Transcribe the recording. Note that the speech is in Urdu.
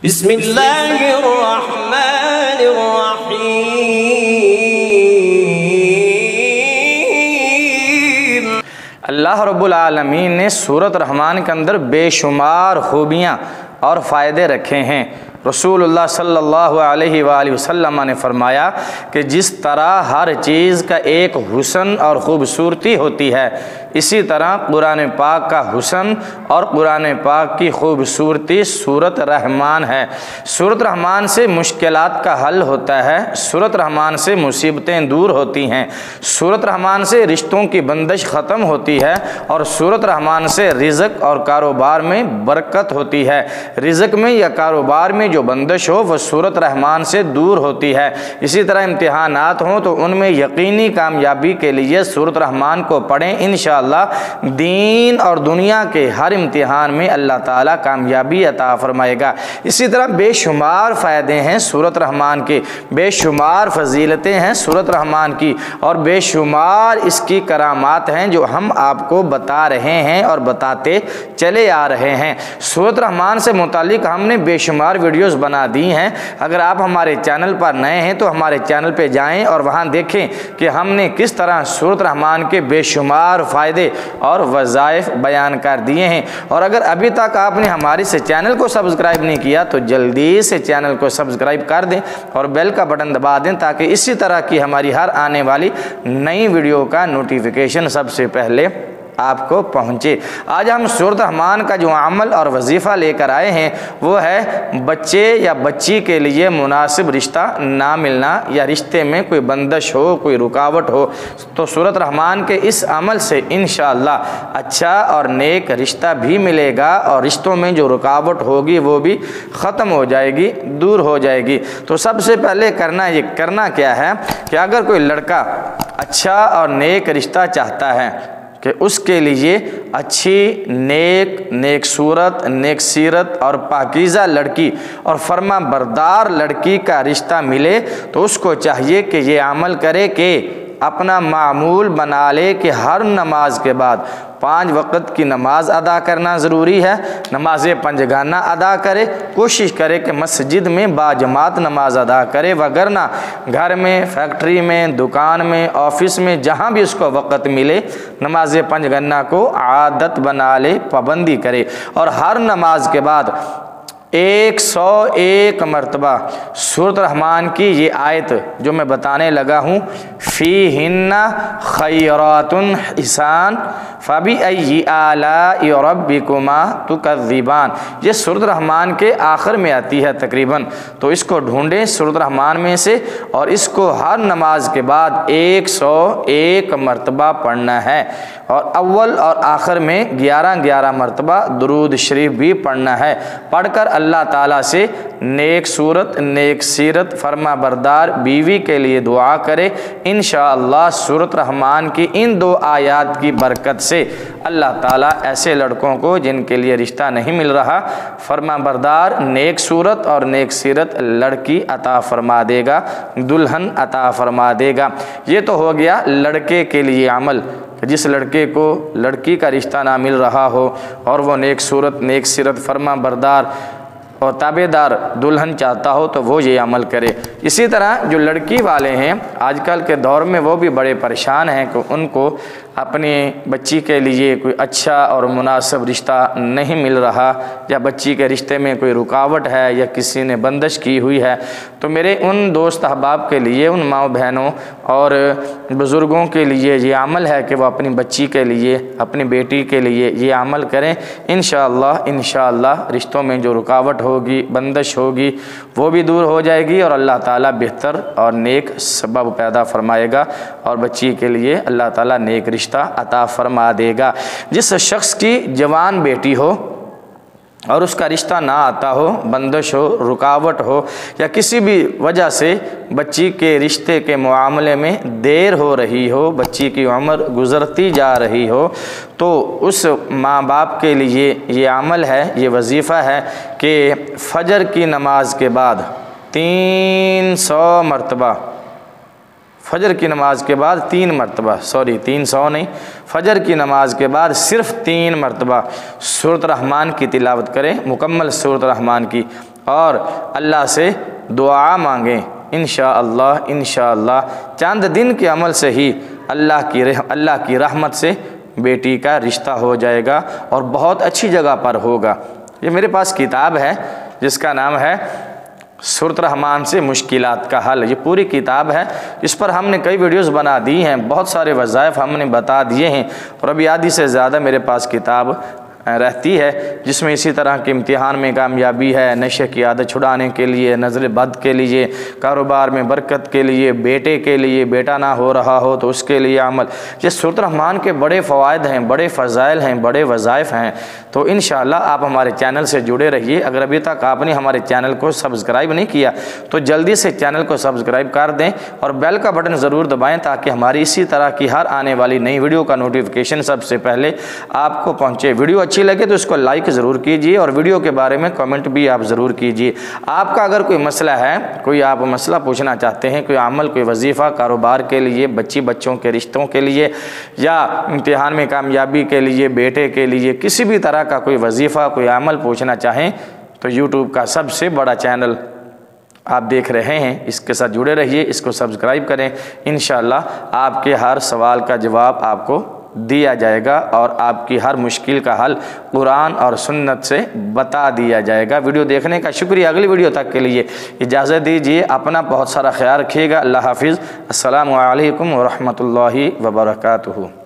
بسم اللہ الرحمن الرحیم۔ اللہ رب العالمین نے سورۃ رحمان کے اندر بے شمار خوبیاں اور فائدے رکھے ہیں۔ رسول اللہ صلی اللہ علیہ وآلہ وسلم نے فرمایا کہ جس طرح ہر چیز کا ایک حسن اور خوبصورتی ہوتی ہے، اسی طرح قرآن پاک کا حسن اور قرآن پاک کی خوبصورتی سورۃ رحمان ہے۔ سورۃ رحمان سے مشکلات کا حل ہوتا ہے، سورۃ رحمان سے مصیبتیں دور ہوتی ہیں، سورۃ رحمان سے رشتوں کی بندش ختم ہوتی ہے، اور سورۃ رحمان سے رزق اور کاروبار میں برکت ہوتی ہے۔ رزق میں یا کاروبار میں جو بندش ہو وہ سورۃ رحمان سے دور ہوتی ہے۔ اسی طرح امتحانات ہوں تو ان میں یقینی کامیابی کے لیے سورۃ رحمان کو پڑھیں، انشاءاللہ دین اور دنیا کے ہر امتحان میں اللہ تعالیٰ کامیابی عطا فرمائے گا۔ اسی طرح بے شمار فائدے ہیں سورۃ رحمان کے، بے شمار فضیلتیں ہیں سورۃ رحمان کی، اور بے شمار اس کی کرامات ہیں جو ہم آپ کو بتا رہے ہیں اور بتاتے چلے آ رہے ہیں۔ سورۃ رحمان سے متعلق ہم نے بے شمار ویڈیوز بنا دی ہیں۔ اگر آپ ہمارے چینل پر نئے ہیں تو ہمارے چینل پہ جائیں اور وہاں دیکھیں کہ ہم نے کس طرح سورۃ رحمان کے بے شمار فائدے اور وظائف بیان کر دیے ہیں۔ اور اگر ابھی تک آپ نے ہمارے سے چینل کو سبسکرائب نہیں کیا تو جلدی سے چینل کو سبسکرائب کر دیں اور بیل کا بٹن دبا دیں تاکہ اسی طرح کی ہماری ہر آنے والی نئی ویڈیو کا نوٹیفیکیشن سب سے پہلے آپ کو پہنچے۔ آج ہم سورۃ رحمان کا جو عمل اور وظیفہ لے کر آئے ہیں وہ ہے بچے یا بچی کے لیے مناسب رشتہ نہ ملنا، یا رشتے میں کوئی بندش ہو، کوئی رکاوٹ ہو، تو سورۃ رحمان کے اس عمل سے انشاءاللہ اچھا اور نیک رشتہ بھی ملے گا، اور رشتوں میں جو رکاوٹ ہوگی وہ بھی ختم ہو جائے گی، دور ہو جائے گی۔ تو سب سے پہلے کرنا کیا ہے کہ اگر کوئی لڑکا اچھا اور نیک رشتہ چاہتا ہے کہ اس کے لیے اچھی نیک صورت، نیک سیرت اور پاکیزہ لڑکی اور فرما بردار لڑکی کا رشتہ ملے، تو اس کو چاہیے کہ یہ عمل کرے کہ اپنا معمول بنا لے کہ ہر نماز کے بعد 5 وقت کی نماز ادا کرنا ضروری ہے، نماز پنجگانہ ادا کرے، کوشش کرے کہ مسجد میں باجماعت نماز ادا کرے، وگرنہ گھر میں، فیکٹری میں، دکان میں، آفس میں، جہاں بھی اس کو وقت ملے نماز پنجگانہ کو عادت بنا لے، پابندی کرے، اور ہر نماز کے بعد 101 مرتبہ سورۃ رحمان کی یہ آیت جو میں بتانے لگا ہوں، فیہن خیرات حسان فبأی آلاء ربکما تکذبان، یہ سورۃ رحمان کے آخر میں آتی ہے تقریباً، تو اس کو ڈھونڈیں سورۃ رحمان میں سے، اور اس کو ہر نماز کے بعد 101 مرتبہ پڑھنا ہے، اور اول اور آخر میں 11 مرتبہ درود شریف بھی پڑھنا ہے۔ پڑھ کر اللہ تعالیٰ سے نیک صورت، نیک سیرت، فرما بردار بیوی کے لیے دعا کرے، انشاءاللہ سورۃ رحمان کی ان 2 آیات کی برکت سے اللہ تعالیٰ ایسے لڑکوں کو جن کے لیے رشتہ نہیں مل رہا، فرما بردار نیک صورت اور نیک سیرت لڑکی عطا فرما دے گا، دلہن عطا فرما دے گا۔ یہ تو ہو گیا لڑکے کے لیے عمل، جس لڑکے کو لڑکی کا رشتہ نہ مل رہا ہو اور وہ نیک صورت، نیک سیرت، فرما بردار اور تابع دار دلہن چاہتا ہو تو وہ یہ عمل کرے۔ اسی طرح جو لڑکی والے ہیں آج کل کے دور میں وہ بھی بڑے پریشان ہیں کہ ان کو اپنی بچی کے لیے کوئی اچھا اور مناسب رشتہ نہیں مل رہا، یا بچی کے رشتے میں کوئی رکاوٹ ہے یا کسی نے بندش کی ہوئی ہے، تو میرے ان دوست احباب کے لیے، ان ماؤں بہنوں اور بزرگوں کے لیے یہ عمل ہے کہ وہ اپنی بچی کے لیے، اپنی بیٹی کے لیے یہ عمل کریں، انشاءاللہ رشتوں میں جو رکاوٹ ہوگی، بندش ہوگی، وہ بھی دور ہو جائے گی، اور اللہ تعالیٰ بہتر اور نیک سبب پیدا فرمائے گا، اور بچی کے لیے اللہ تعالیٰ نیک رشتہ عطا فرما دے گا۔ جس شخص کی جوان بیٹی ہو اور اس کا رشتہ نہ آتا ہو، بندش ہو، رکاوٹ ہو، یا کسی بھی وجہ سے بچی کے رشتے کے معاملے میں دیر ہو رہی ہو، بچی کی عمر گزرتی جا رہی ہو، تو اس ماں باپ کے لیے یہ عمل ہے، یہ وظیفہ ہے کہ فجر کی نماز کے بعد 300 مرتبہ، فجر کی نماز کے بعد 3 مرتبہ، 300 نہیں، فجر کی نماز کے بعد صرف 3 مرتبہ سورۃ رحمان کی تلاوت کریں، مکمل سورۃ رحمان کی، اور اللہ سے دعا مانگیں۔ انشاءاللہ چند دن کے عمل سے ہی اللہ کی رحمت سے بیٹی کا رشتہ ہو جائے گا اور بہت اچھی جگہ پر ہوگا۔ یہ میرے پاس کتاب ہے جس کا نام ہے سورۃ الرحمن سے مشکلات کا حل۔ یہ پوری کتاب ہے، اس پر ہم نے کئی ویڈیوز بنا دی ہیں، بہت سارے وظائف ہم نے بتا دیے ہیں، اور ابھی آدھی سے زیادہ میرے پاس کتاب رہتی ہے، جس میں اسی طرح کے امتحان میں کامیابی ہے، نشے کی عادت چھڑانے کے لیے، نظر بد کے لیے، کاروبار میں برکت کے لیے، بیٹے کے لیے، بیٹا نہ ہو رہا ہو تو اس کے لیے عمل۔ یہ سورۃ الرحمن کے بڑے فوائد ہیں، بڑے فضائل ہیں، بڑے وظائف ہیں۔ تو انشاءاللہ آپ ہمارے چینل سے جڑے رہیے۔ اگر ابھی تک آپ نے ہمارے چینل کو سبسکرائب نہیں کیا تو جلدی سے چینل کو سبسکرائب کر دیں اور بیل کا بٹن ضرور دبائیں تاکہ ہماری اسی طرح کی ہر آنے والی نئی ویڈیو کا نوٹیفیکیشن سب سے پہلے آپ کو پہنچے۔ ویڈیو اچھی لگے تو اس کو لائک ضرور کیجئے اور ویڈیو کے بارے میں کمنٹ بھی آپ ضرور کیجئے۔ آپ کا اگر کوئی مسئلہ ہے، کوئی آپ مسئلہ پوچھنا چاہتے ہیں، کوئی عمل، کوئی وظیفہ، کاروبار کے لیے، بچوں کے رشتوں کے لیے، یا امتحان میں کامیابی کے لیے، بیٹے کے لیے، کسی بھی طرح کا کوئی وظیفہ، کوئی عمل پوچھنا چاہیں تو یوٹیوب کا سب سے بڑا چینل آپ دیکھ رہے ہیں، اس کے ساتھ جڑے رہیے، اس کو سبسکرائب کریں۔ انشاءاللہ آپ کے ہر سوال کا جواب آپ کو دیا جائے گا اور آپ کی ہر مشکل کا حل قرآن اور سنت سے بتا دیا جائے گا۔ ویڈیو دیکھنے کا شکریہ۔ اگلی ویڈیو تک کے لیے اجازت دیجیے، اپنا بہت سارا خیال رکھیے گا۔ اللہ حافظ۔ السلام علیکم ورحمۃ اللہ وبرکاتہ۔